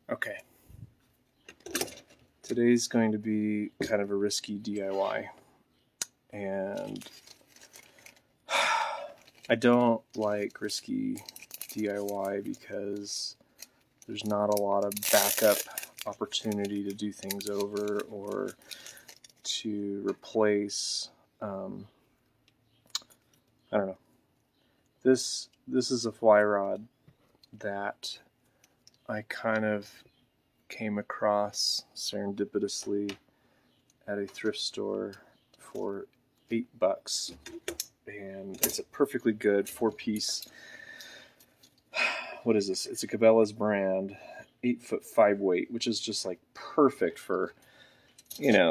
Okay. Today's going to be kind of a risky DIY. And I don't like risky DIY because there's not a lot of backup opportunity to do things over or to replace. I don't know. This is a fly rod that I kind of came across serendipitously at a thrift store for $8, and it's a perfectly good 4-piece. What is this? It's a Cabelas brand, 8-foot 5 weight, which is just like perfect for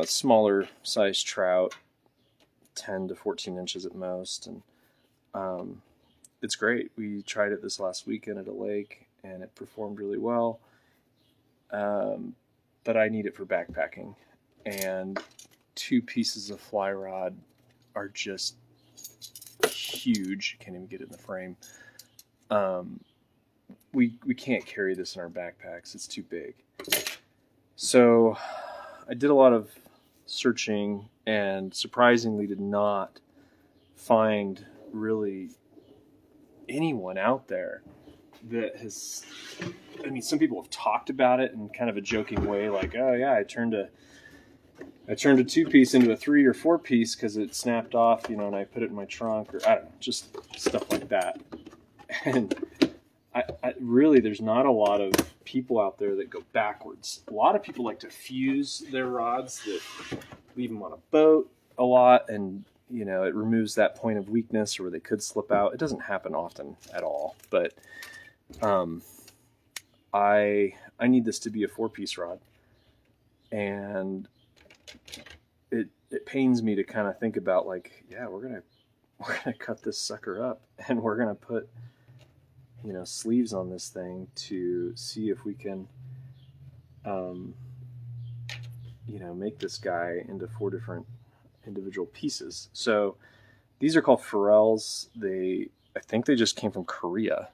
smaller size trout, 10 to 14 inches at most, and it's great. We tried it this last weekend at a lake, and it performed really well. But I need it for backpacking, and 2 pieces of fly rod are just huge. Can't even get it in the frame. We can't carry this in our backpacks. It's too big. So I did a lot of searching and surprisingly did not find really anyone out there that has. I mean, some people have talked about it in kind of a joking way, like, "Oh yeah, I turned a 2-piece into a 3 or 4-piece because it snapped off, and I put it in my trunk," or I don't know, just stuff like that. And I really, there's not a lot of people out there that go backwards. A lot of people like to fuse their rods, that leave them on a boat a lot, and it removes that point of weakness or where they could slip out. It doesn't happen often at all, but I need this to be a 4-piece rod, and it pains me to kind of think about, like, yeah, we're gonna cut this sucker up, and we're gonna put sleeves on this thing to see if we can make this guy into 4 different individual pieces. So these are called Pharrells. I think they just came from Korea.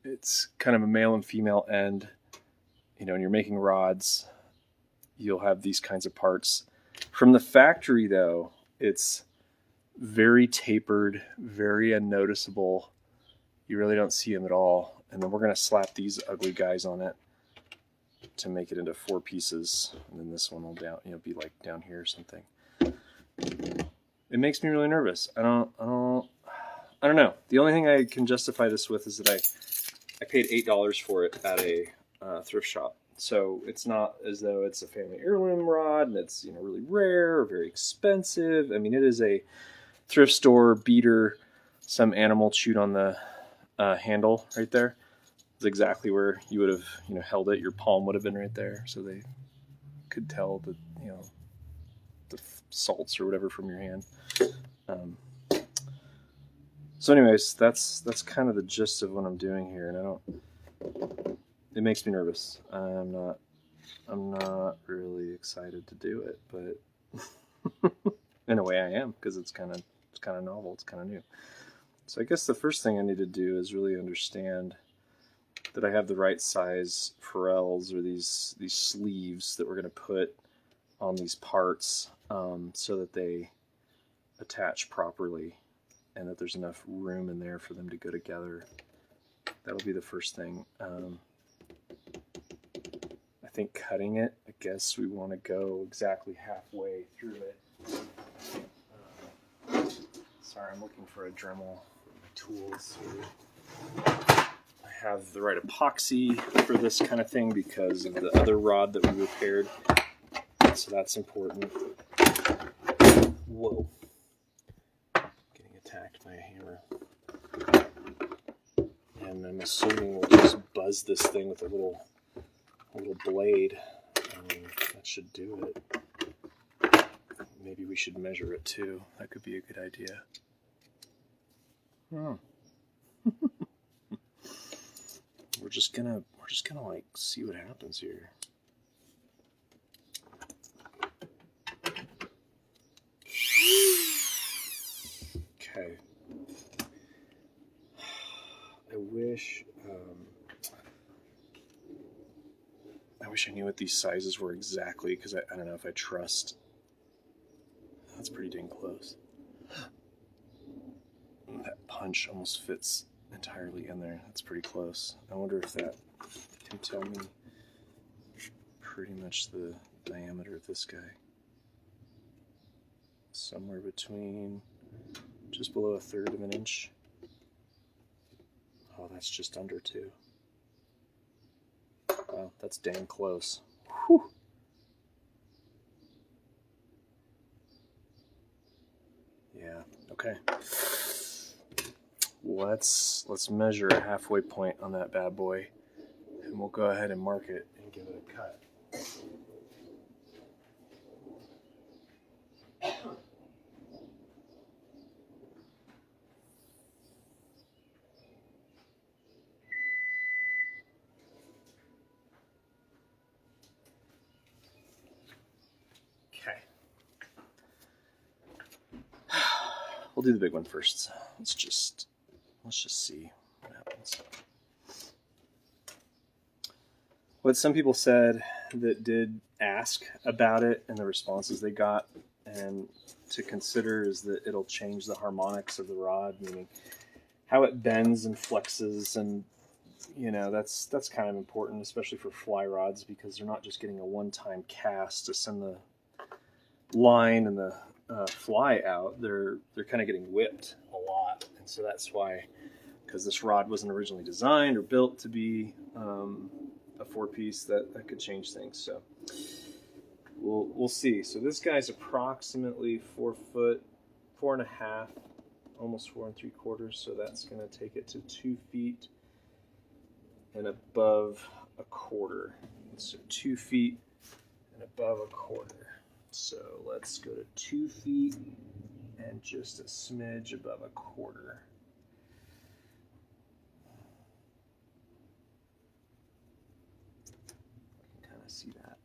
It's kind of a male and female end. When you're making rods, you'll have these kinds of parts. From the factory, though, it's very tapered, very unnoticeable. You really don't see them at all. And then we're going to slap these ugly guys on it to make it into 4 pieces. And then this one will be like down here or something. It makes me really nervous. I don't know. The only thing I can justify this with is that I paid $8 for it at a thrift shop. So it's not as though it's a family heirloom rod and it's really rare or very expensive. I mean, it is a thrift store beater. Some animal chewed on the handle right there. It's exactly where you would have held it. Your palm would have been right there, so they could tell the the salts or whatever from your hand. So anyways, that's kind of the gist of what I'm doing here, and it makes me nervous. I'm not really excited to do it, but in a way I am, because it's kind of novel, it's kind of new. So I guess the first thing I need to do is really understand that I have the right size Pharrells, or these sleeves that we're going to put on these parts, so that they attach properly and that there's enough room in there for them to go together. That'll be the first thing. I think cutting it, I guess we want to go exactly halfway through it. Sorry, I'm looking for a Dremel for my tools. I have the right epoxy for this kind of thing because of the other rod that we repaired. So that's important. Whoa. Getting attacked by a hammer. And I'm assuming we'll just buzz this thing with a little blade. That should do it. Maybe we should measure it too. That could be a good idea. We're just gonna like see what happens here. Okay. I wish I wish I knew what these sizes were exactly, because I don't know if I trust. That's pretty dang close. That punch almost fits entirely in there. That's pretty close. I wonder if that can tell me pretty much the diameter of this guy. Somewhere between just below 1/3 of an inch. Oh, that's just under 2. Wow, that's dang close. Whew. Yeah, okay. Let's measure a halfway point on that bad boy, and we'll go ahead and mark it and give it a cut. Okay. We'll do the big one first. Let's just see what happens. What some people said that did ask about it and the responses they got and to consider is that it'll change the harmonics of the rod, meaning how it bends and flexes, and that's kind of important, especially for fly rods, because they're not just getting a one-time cast to send the line and the fly out. They're kind of getting whipped a lot, and so that's why, because this rod wasn't originally designed or built to be a 4-piece, that could change things. So we'll see. So this guy's approximately 4 foot, 4.5, almost 4 3/4. So that's going to take it to 2 feet and above 1/4. So 2 feet and above 1/4. So let's go to 2 feet and just a smidge above 1/4. I can kind of see that.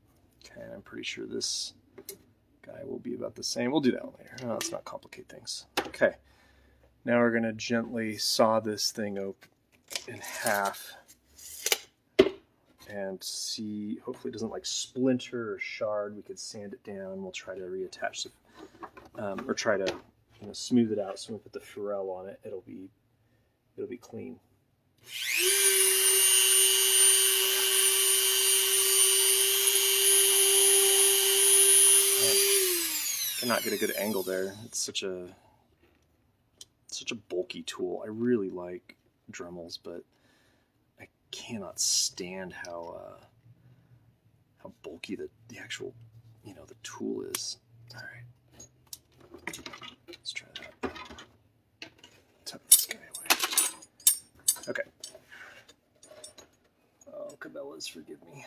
Okay, I'm pretty sure this guy will be about the same. We'll do that one later. Let's not complicate things. Okay, now we're going to gently saw this thing open in half and see, hopefully it doesn't like splinter or shard. We could sand it down. We'll try to reattach the, or try to smooth it out. So when we put the ferrule on it, it'll be clean. I cannot get a good angle there. It's such a bulky tool. I really like Dremels, but I cannot stand how bulky the actual the tool is. All right, let's try that. Tuck this guy away. Okay. Oh, Cabelas, forgive me.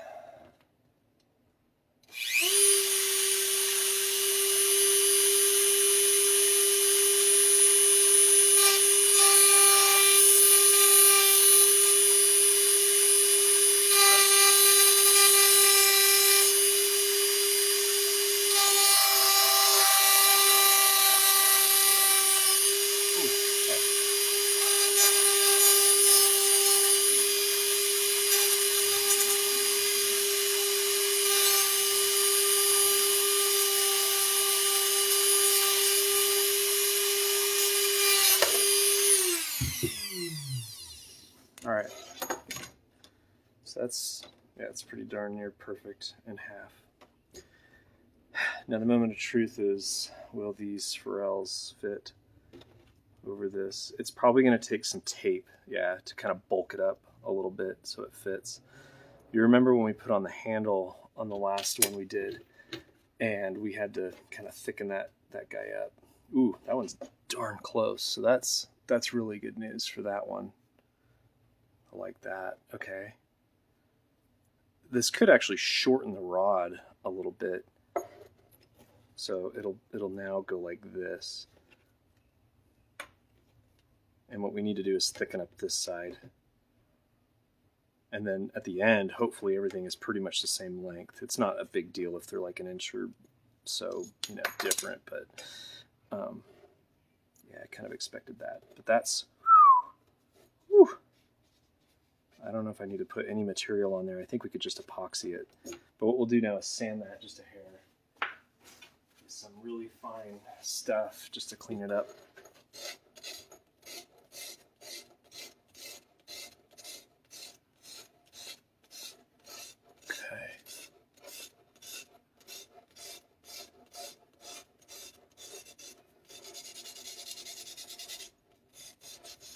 All right, so it's pretty darn near perfect in half. Now the moment of truth is, will these ferrules fit over this? It's probably going to take some tape, to kind of bulk it up a little bit so it fits. You remember when we put on the handle on the last one we did, and we had to kind of thicken that guy up. Ooh, that one's darn close. So that's really good news for that one. I like that. Okay. This could actually shorten the rod a little bit. So it'll now go like this. And what we need to do is thicken up this side. And then at the end, hopefully everything is pretty much the same length. It's not a big deal if they're like an inch or so, different, but I kind of expected that. But that's, whew, I don't know if I need to put any material on there. I think we could just epoxy it. But what we'll do now is sand that just a hair. Some really fine stuff just to clean it up. Okay.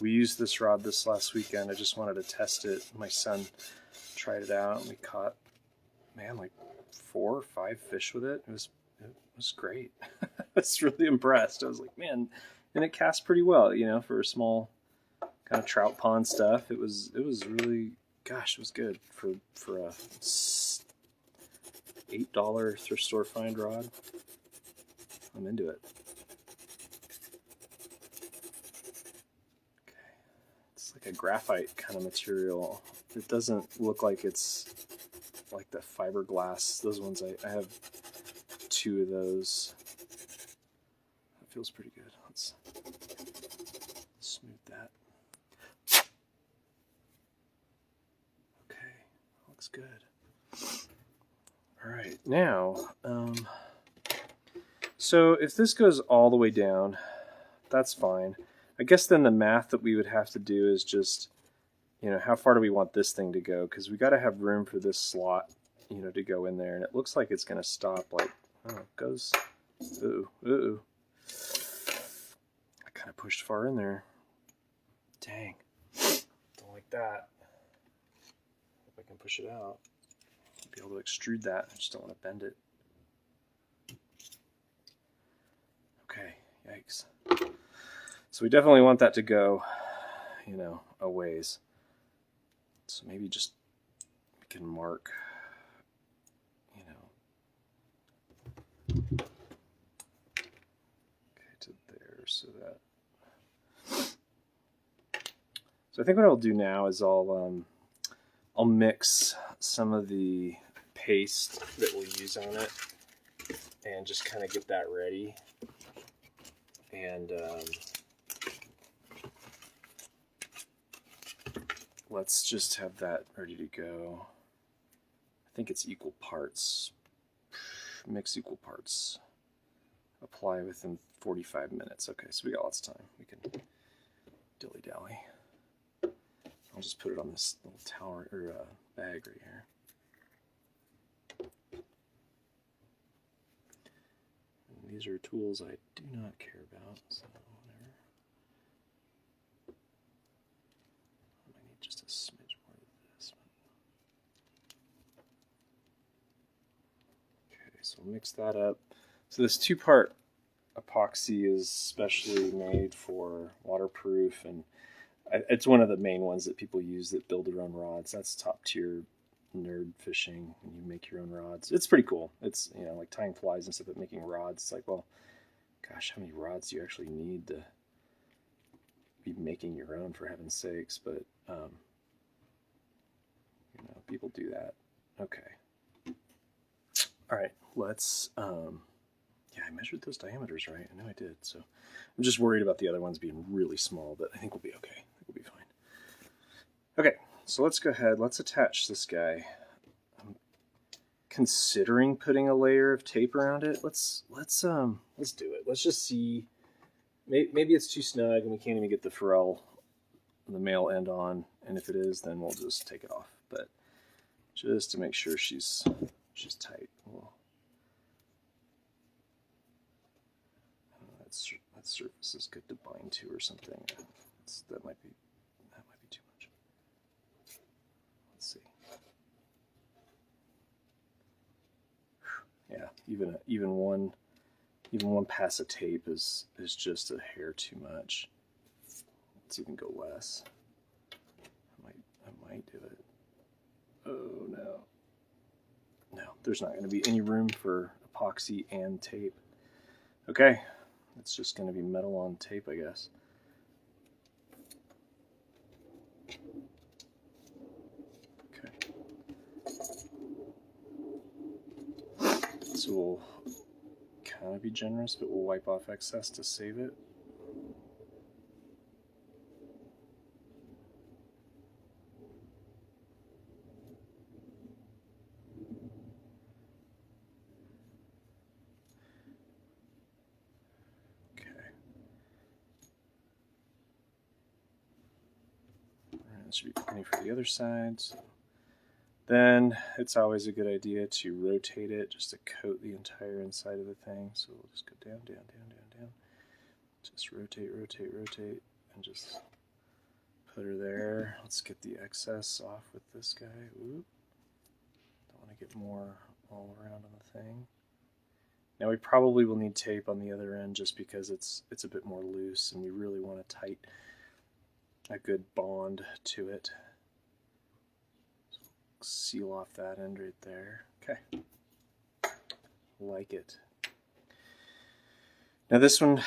We used this rod this last weekend. I just wanted to test it. My son tried it out and we caught, man, like 4 or 5 fish with it. It was great. I was really impressed. I was like, man, and it cast pretty well, you know, for a small kind of trout pond stuff. It was really, gosh, it was good for a $8 thrift store find rod. I'm into it. Okay, it's like a graphite kind of material. It doesn't look like it's like the fiberglass. Those ones I have 2 of those. That feels pretty good. Let's smooth that. Okay, looks good. All right, now, so if this goes all the way down, that's fine. I guess then the math that we would have to do is just, you know, how far do we want this thing to go? Because we got to have room for this slot, you know, to go in there. And it looks like it's going to stop like, oh, it goes, ooh. I kind of pushed far in there. Dang. Don't like that. Hope I can push it out. I'll be able to extrude that. I just don't want to bend it. Okay, yikes. So we definitely want that to go, you know, a ways. So maybe just we can mark, you know, okay, to there, so that. So I think what I'll do now is I'll mix some of the paste that we'll use on it, and just kind of get that ready. And let's just have that ready to go. I think it's equal parts. Mix equal parts. Apply within 45 minutes. Okay, so we got lots of time. We can dilly-dally. I'll just put it on this little tower or bag right here. And these are tools I do not care about, so whatever. I might need just a smidge more of this. Okay, so we'll mix that up. So this 2-part epoxy is specially made for waterproof, and it's one of the main ones that people use that build their own rods. That's top tier nerd fishing, and you make your own rods. It's pretty cool. It's, you know, like tying flies and stuff, but making rods. It's like, well, gosh, how many rods do you actually need to be making your own, for heaven's sakes? But you know, people do that. Okay. All right, let's yeah, I measured those diameters right. I know I did. So I'm just worried about the other ones being really small, but I think we'll be okay. I think we'll be fine. Okay, so let's go ahead. Let's attach this guy. I'm considering putting a layer of tape around it. Let's do it. Let's just see. Maybe it's too snug and we can't even get the ferrule, the male end on. And if it is, then we'll just take it off. But just to make sure she's tight. That surface is good to bind to or something. That might be too much. Let's see. Yeah, even one pass of tape is just a hair too much. Let's even go less. I might do it. Oh no. No, there's not going to be any room for epoxy and tape. Okay. It's just going to be metal on tape, I guess. Okay. So we'll kind of be generous, but we'll wipe off excess to save it. That should be plenty for the other side. So then it's always a good idea to rotate it just to coat the entire inside of the thing. So we'll just go down, down, down, down, down. Just rotate, rotate, rotate, and just put her there. Let's get the excess off with this guy. Oop. Don't want to get more all around on the thing. Now we probably will need tape on the other end just because it's a bit more loose and we really want to tight a good bond to it. So seal off that end right there. Okay. Like it. Now this one,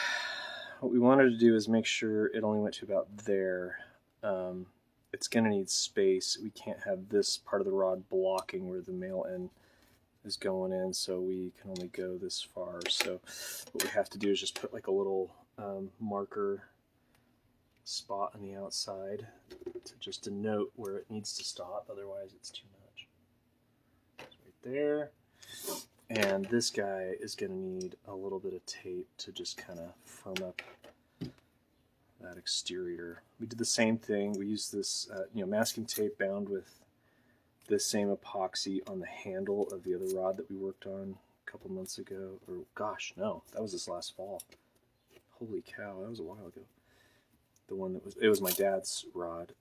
what we wanted to do is make sure it only went to about there. It's going to need space. We can't have this part of the rod blocking where the male end is going in, so we can only go this far. So what we have to do is just put like a little marker spot on the outside to just denote where it needs to stop, otherwise it's too much. It's right there. And this guy is going to need a little bit of tape to just kind of firm up that exterior. We did the same thing. We used this masking tape bound with this same epoxy on the handle of the other rod that we worked on a couple months ago. Or gosh, no, that was this last fall. Holy cow, that was a while ago. The one that it was my dad's rod.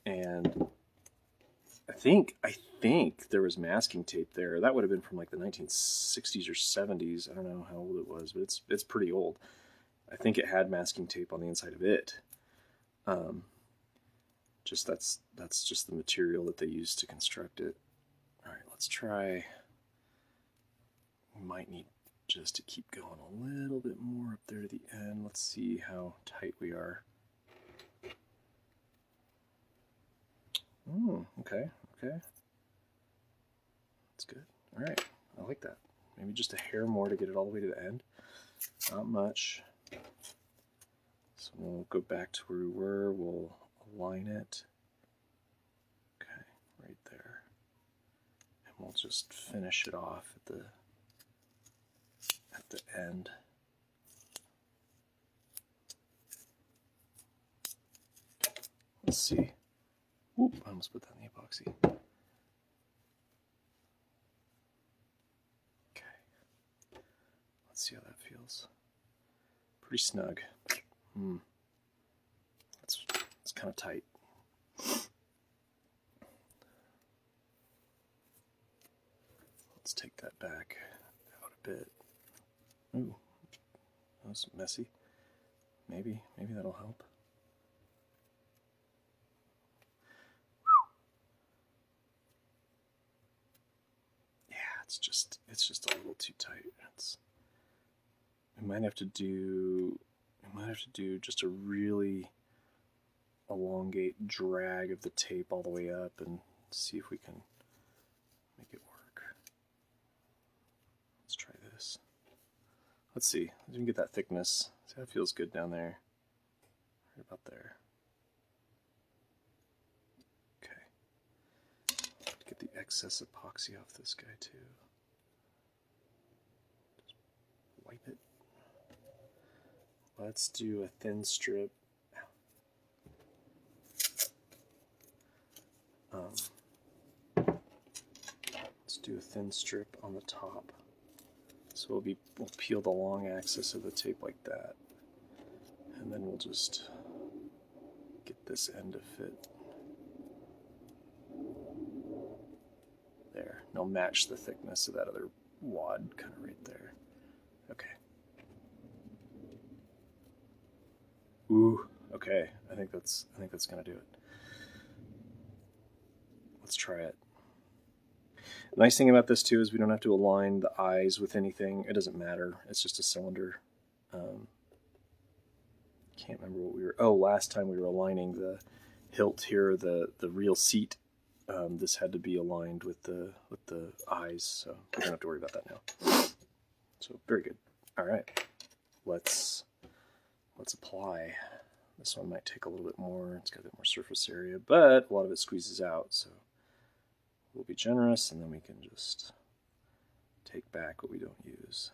And I think there was masking tape there. That would have been from like the 1960s or 70s. I don't know how old it was, but it's pretty old. I think it had masking tape on the inside of it. That's just the material that they used to construct it. All right, let's try. We might need just to keep going a little bit more up there to the end. Let's see how tight we are. Okay. That's good. All right, I like that. Maybe just a hair more to get it all the way to the end. Not much. So we'll go back to where we were. We'll align it. Okay, right there. And we'll just finish it off at the end. Let's see. Whoop, I almost put that in the epoxy. Okay. Let's see how that feels. Pretty snug. It's kind of tight. Let's take that back out a bit. Ooh, that was messy. Maybe that'll help. Yeah, it's just a little too tight. We might have to do just a really elongate drag of the tape all the way up and see if we can make it work. Let's try this. Let's see. Let's even get that thickness. See how it feels good down there. Right about there. Okay. Get the excess epoxy off this guy too. Just wipe it. Let's do a thin strip. Let's do a thin strip on the top. So we'll peel the long axis of the tape like that. And then we'll just get this end to fit. There. And I'll match the thickness of that other wad kind of right there. Okay. Ooh, okay. I think that's gonna do it. Let's try it. The nice thing about this too is we don't have to align the eyes with anything. It doesn't matter. It's just a cylinder. Can't remember what we were. Oh, last time we were aligning the hilt here, the real seat. This had to be aligned with the eyes, so we don't have to worry about that now. So very good. All right, let's apply. This one might take a little bit more. It's got a bit more surface area, but a lot of it squeezes out. So we'll be generous, and then we can just take back what we don't use.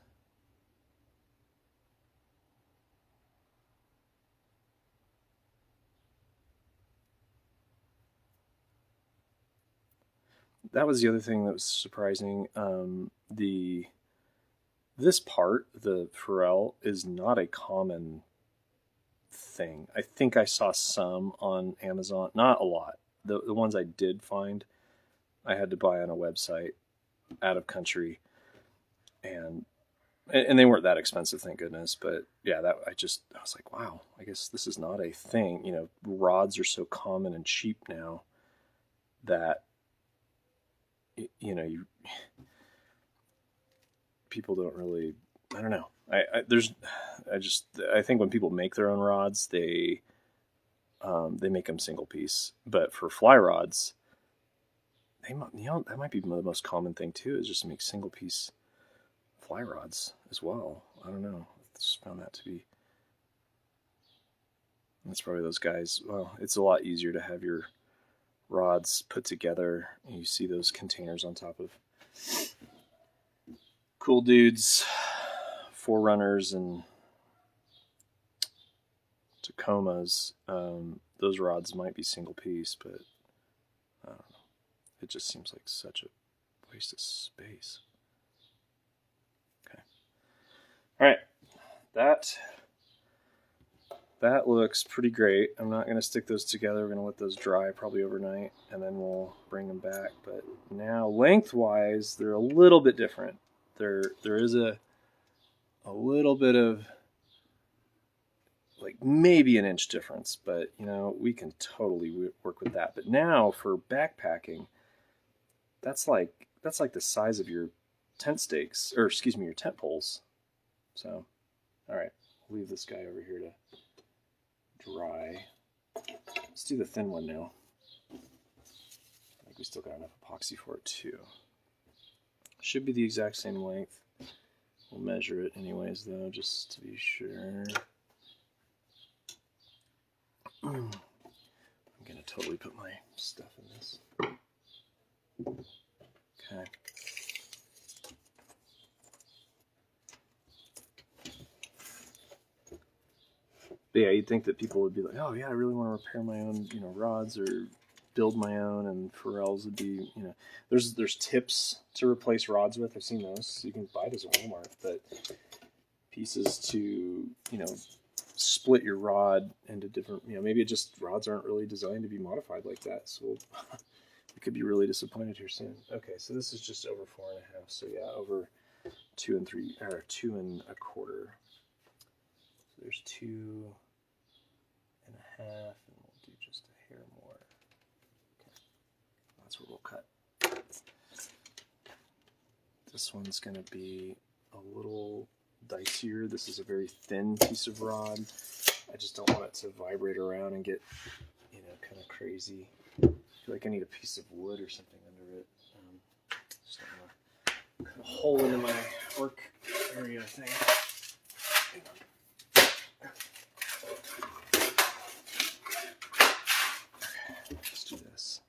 that was the other thing that was surprising. This part, the Pharrell, is not a common thing. I think I saw some on Amazon, not a lot. The ones I did find, I had to buy on a website out of country, and they weren't that expensive, thank goodness. But yeah, I was like, wow, I guess this is not a thing. You know, rods are so common and cheap now that people don't really. I don't know. I think when people make their own rods, they make them single piece. But for fly rods, that might be the most common thing too, is just to make single piece fly rods as well. I don't know. I just found that to be. That's probably those guys. Well, it's a lot easier to have your rods put together. You see those containers on top of Cool Dudes, Forerunners, and Tacomas. Those rods might be single piece, but I don't know. It just seems like such a waste of space. Okay. All right. That looks pretty great. I'm not going to stick those together. We're going to let those dry probably overnight, and then we'll bring them back. But now, lengthwise, they're a little bit different. There is a little bit of, like, maybe an inch difference, but we can totally work with that. But now for backpacking, that's like the size of your tent stakes, or excuse me, your tent poles. So, all right, I'll leave this guy over here to dry. Let's do the thin one now. I think we still got enough epoxy for it too. Should be the exact same length. We'll measure it anyways though, just to be sure. I'm gonna totally put my stuff in this. Okay. But yeah, you'd think that people would be like, oh yeah, I really want to repair my own, rods, or build my own, and Pharrells would be, there's tips to replace rods with. I've seen those. You can buy those at Walmart, but pieces to, split your rod into different, maybe it just, rods aren't really designed to be modified like that. So we could be really disappointed here soon. Okay, so this is just over 4.5. So yeah, over 2 and 3, or 2 1/4. So there's 2.5, and we'll do just a hair more. Okay. That's what we'll cut. This one's going to be a little dicier. This is a very thin piece of rod. I just don't want it to vibrate around and get, kind of crazy. I feel like I need a piece of wood or something under it. Just don't want to cut a hole into my work area thing. Hang on. Let's do this.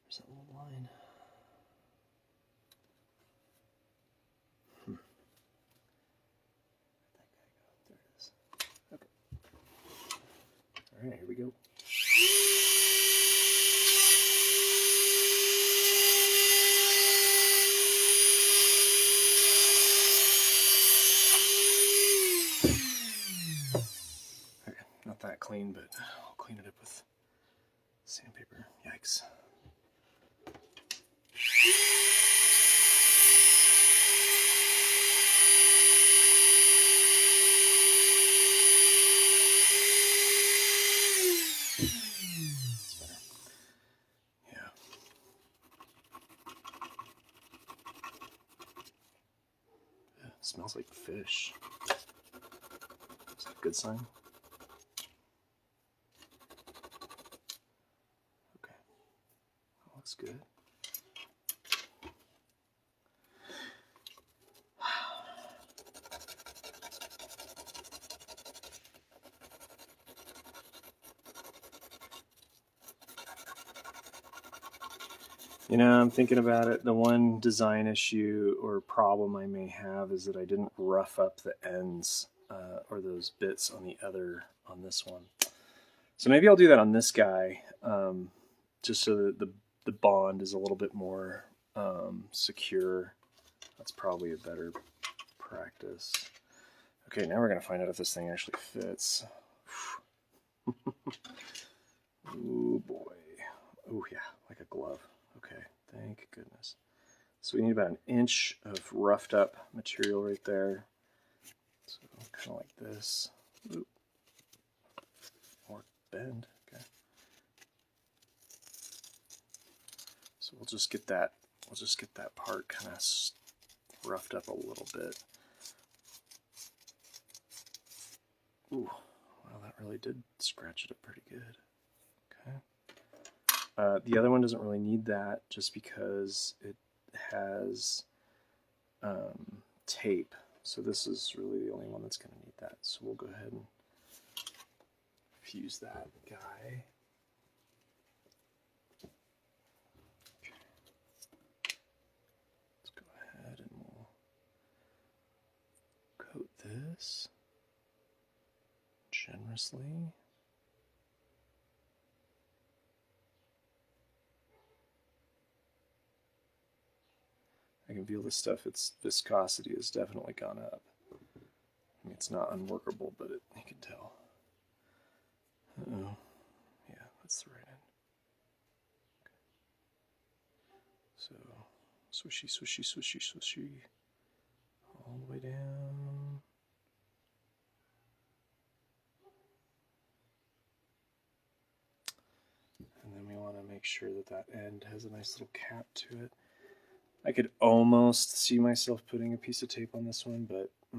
There's that little line. Where'd that guy go? There it is. Okay. All right, here we go. Okay, not that clean, but I'll clean it up with sandpaper. Yikes. Smells like fish. Is that a good sign? Okay. That looks good. I'm thinking about it. The one design issue or problem I may have is that I didn't rough up the ends or those bits on this one. So maybe I'll do that on this guy just so that the bond is a little bit more secure. That's probably a better practice. Okay, now we're going to find out if this thing actually fits. Oh boy. Oh yeah, like a glove. Okay, thank goodness. So we need about 1 inch of roughed up material right there. So kind of like this. Oop. Or bend. Okay. So we'll just get that part kind of roughed up a little bit. Ooh, well, that really did scratch it up pretty good. Okay. The other one doesn't really need that just because it has tape. So this is really the only one that's going to need that. So we'll go ahead and fuse that guy. Okay. Let's go ahead and we'll coat this generously. I can feel this stuff, its viscosity has definitely gone up. I mean, it's not unworkable, but you can tell. Uh-oh. Yeah, that's the right end. Okay. So, swishy, swishy, swishy, swishy. All the way down. And then we want to make sure that that end has a nice little cap to it. I could almost see myself putting a piece of tape on this one, but I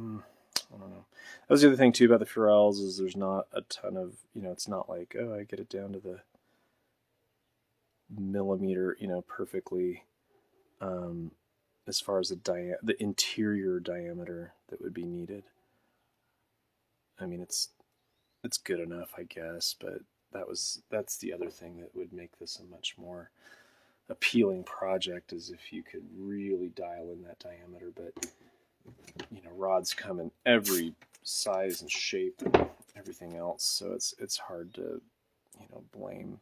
don't know. That was the other thing too about the Furels is there's not a ton of, it's not like, oh, I get it down to the millimeter, perfectly as far as the interior diameter that would be needed. I mean, it's good enough, I guess, but that's the other thing that would make this a much more appealing project is if you could really dial in that diameter. But rods come in every size and shape and everything else, so it's hard to blame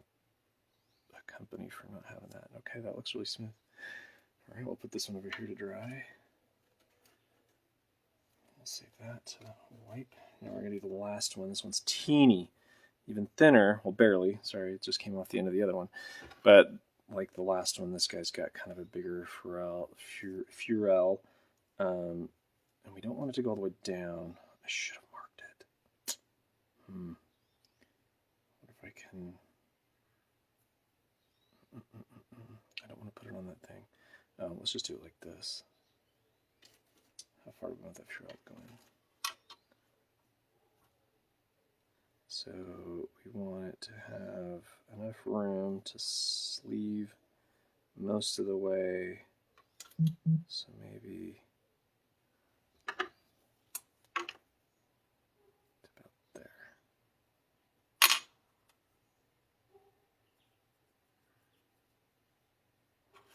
a company for not having that. Okay, that looks really smooth. All right, we'll put this one over here to dry. We'll save that to wipe. Now we're gonna do the last one. This one's teeny, even thinner. Well, barely. Sorry, it just came off the end of the other one, but like the last one, this guy's got kind of a bigger Furel, and we don't want it to go all the way down. I should have marked it. What if I can? I don't want to put it on that thing. Let's just do it like this. How far do we want that Furel going? So we want it to have enough room to sleeve most of the way. So maybe about there.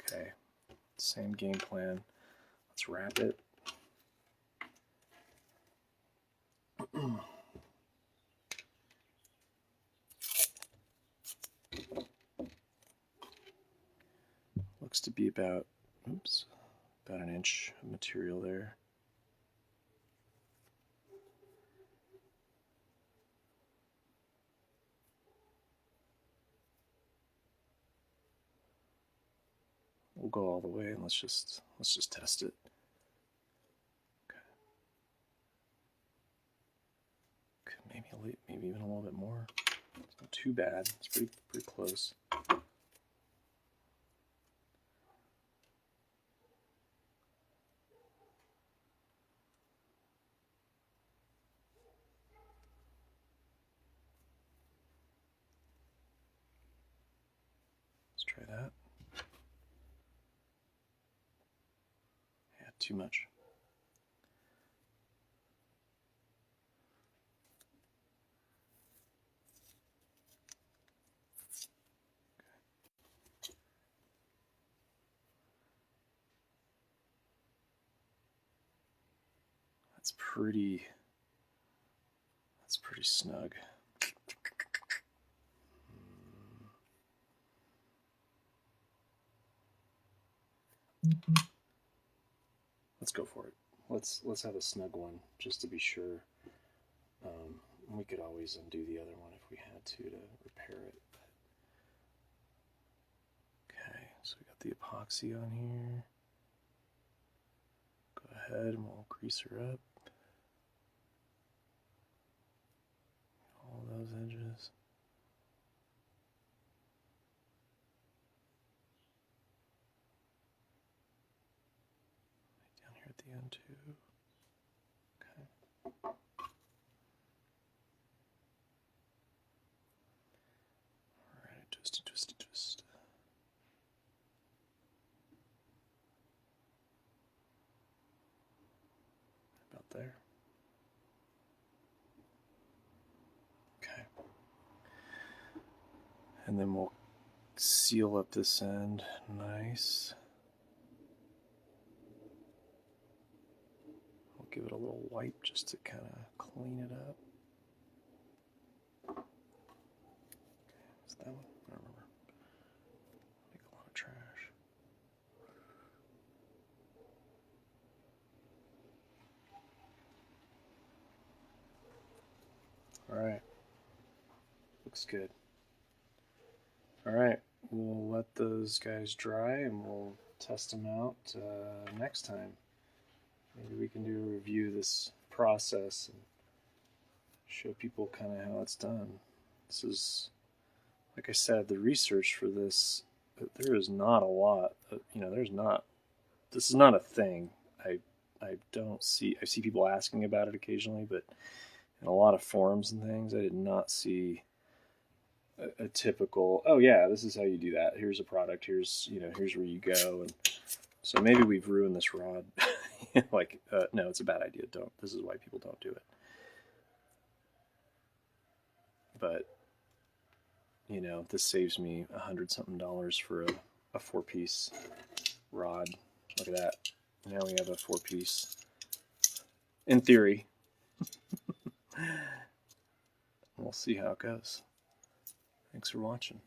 Okay, same game plan. Let's wrap it. Looks to be about an inch of material there. We'll go all the way and let's just test it. Okay. Maybe even a little bit more. It's not too bad. It's pretty close. Let's try that. Yeah, too much. That's pretty snug. Let's go for it. Let's have a snug one just to be sure. We could always undo the other one if we had to repair it. Okay, so we got the epoxy on here. Go ahead and we'll grease her up. All those edges. Down here at the end too. Okay. Alright, twisty, twisty, twist. About there. Okay. And then we'll seal up this end nice. We'll give it a little wipe just to kind of clean it up. Okay, is that one? I don't remember. Make a lot of trash. Alright. Looks good. Alright, we'll let those guys dry and we'll test them out next time. Maybe we can do a review of this process and show people kind of how it's done. This is, like I said, the research for this, there is not a lot. This is not a thing. I don't see, I see people asking about it occasionally, but in a lot of forums and things, I did not see a typical, oh yeah, this is how you do that. Here's a product. Here's where you go. And so maybe we've ruined this rod. No, it's a bad idea. Don't. This is why people don't do it. But this saves me $100-something for a 4-piece rod. Look at that. Now we have a 4-piece. In theory. We'll see how it goes. Thanks for watching.